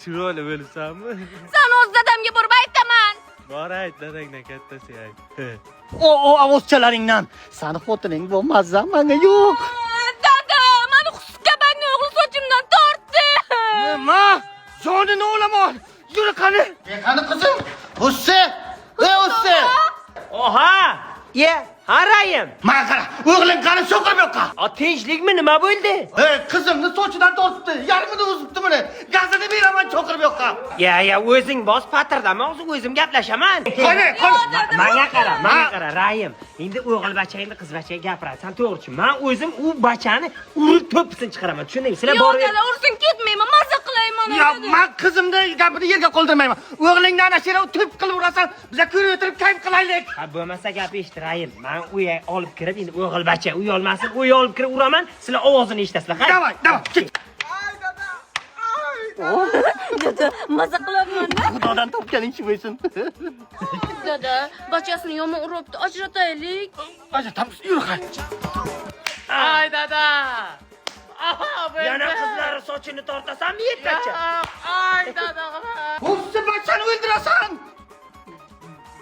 chiroyli bo'lsanmi? Sen o'z dadamga borib aytaman. Bor ayt, dadangdan kattasi ayt. O ovozchalaringdan. Sani xotining bo'lmasa menga yo'q. Dada, meni xuskabanni o'g'il sochimdan tortdi. Nima? Jonini olaman. Yuri qani? Qani qizim? O'ssa. O'ssa. Oha! Harayim. Mana qara, o'g'ling qani so'qirib yo'qqa. Tinchlikmi, nima bo'ldi? Qizimni sochidan tortibdi. Yarmini o'zibdi buni. Gazini beraman cho'qirib yo'qqa. Ya, o'zing bos patirdami, o'zim gaplashaman. Qani? Menga qara, Rayim. Endi o'g'il bachangni qiz bachaga gapirasan, to'g'richi? Men o'zim u bachani urib to'pisini chiqaraman. Tushundingmi? Sizlar borib. Yo'q, dada, ursin ketmayman, mazza qilayman. Ya, men qizimni gapini yerga qoldirmayman. O'g'lingni ana shera to'p qilib urasan, biz ko'rib o'tirib kayf qilaylik. Ha, bo'lmasa gap eshit, Rayim. Men uy olib kirib, endi o'g'il bacha uy olmasin, uy olib kirib uraman. Sizlar ovozini eshitasizlar. Davay, ket. Dada, mazza qilaman-da. Xudodan topganing shu bo'lsin. Dada, bachasini yomon uribdi, ajrataylik. Ajratamiz, yur qani. Ay dada. Yana qizlari sochini tortasanmi, yetgacha? Ay dada. O'zsi bachani o'ldirasan.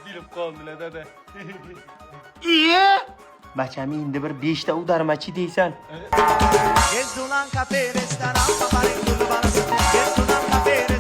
Bilib qoldilar, dada. Iye. Bachami endi bir 5 ta udarmachi deysan. Gezdulan kapere staran paparin kulbanası. Gezdulan kapere